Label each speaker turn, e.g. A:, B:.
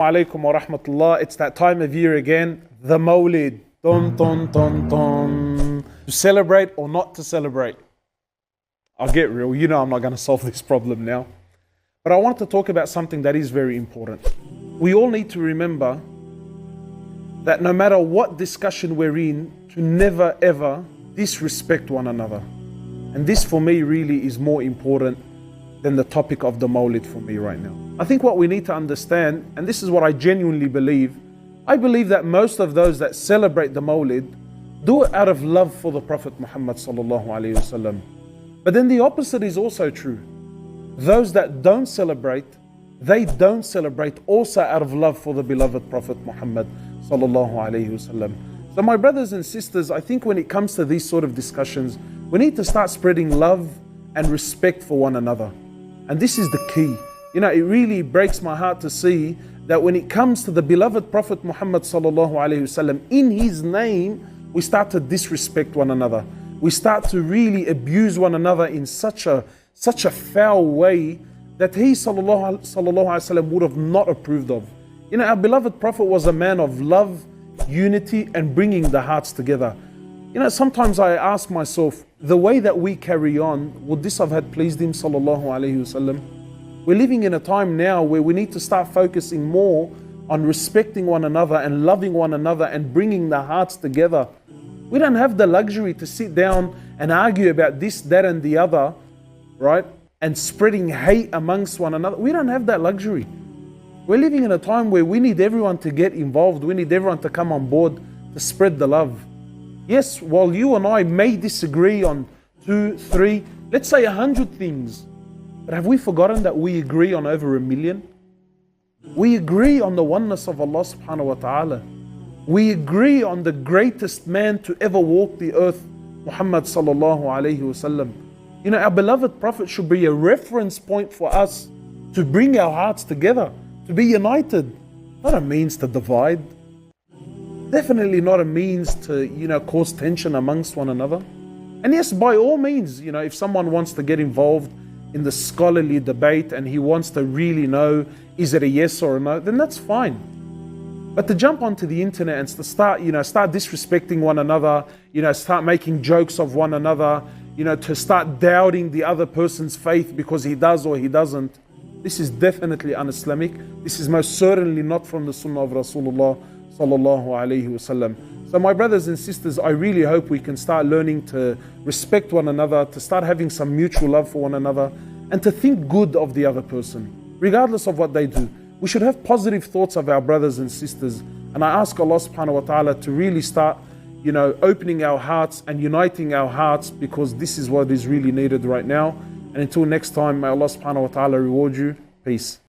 A: Alaikum wa rahmatullah. It's that time of year again, the Mawlid. Dun, dun, dun, dun. To celebrate or not to celebrate? I'll get real. You know I'm not going to solve this problem now. But I want to talk about something that is very important. We all need to remember that no matter what discussion we're in, to never ever disrespect one another. And this for me really is more important than the topic of the Mawlid for me right now. I think what we need to understand, and this is what I genuinely believe, I believe that most of those that celebrate the Mawlid do it out of love for the Prophet Muhammad sallallahu alaihi wasallam. But then the opposite is also true. Those that don't celebrate, they don't celebrate also out of love for the beloved Prophet Muhammad sallallahu alaihi wasallam. So my brothers and sisters, I think when it comes to these sort of discussions, we need to start spreading love and respect for one another. And this is the key. You know, it really breaks my heart to see that when it comes to the beloved Prophet Muhammad sallallahu alaihi wasallam, in his name, we start to disrespect one another. We start to really abuse one another in such a foul way that he sallallahu alaihi wasallam would have not approved of. You know, our beloved Prophet was a man of love, unity, and bringing the hearts together. You know, sometimes I ask myself, the way that we carry on, would this have had pleased him sallallahu alaihi wasallam? We're living in a time now where we need to start focusing more on respecting one another and loving one another and bringing the hearts together. We don't have the luxury to sit down and argue about this, that, and the other, right? And spreading hate amongst one another. We don't have that luxury. We're living in a time where we need everyone to get involved. We need everyone to come on board to spread the love. Yes, while you and I may disagree on 2, 3, let's say 100 things, but have we forgotten that we agree on over 1 million? We agree on the oneness of Allah subhanahu wa ta'ala. We agree on the greatest man to ever walk the earth, Muhammad sallallahu alayhi wasallam. You know, our beloved Prophet should be a reference point for us to bring our hearts together, to be united, not a means to divide. Definitely not a means to, you know, cause tension amongst one another. And yes, by all means, you know, if someone wants to get involved in the scholarly debate and he wants to really know, is it a yes or a no, then that's fine. But to jump onto the internet and to start disrespecting one another, you know, start making jokes of one another, you know, to start doubting the other person's faith because he does or he doesn't, this is definitely un-Islamic. This is most certainly not from the Sunnah of Rasulullah sallallahu alaihi wasallam. So my brothers and sisters, I really hope we can start learning to respect one another, to start having some mutual love for one another, and to think good of the other person, regardless of what they do. We should have positive thoughts of our brothers and sisters. And I ask Allah subhanahu wa ta'ala to really start, you know, opening our hearts and uniting our hearts, because this is what is really needed right now. And until next time, may Allah subhanahu wa ta'ala reward you. Peace.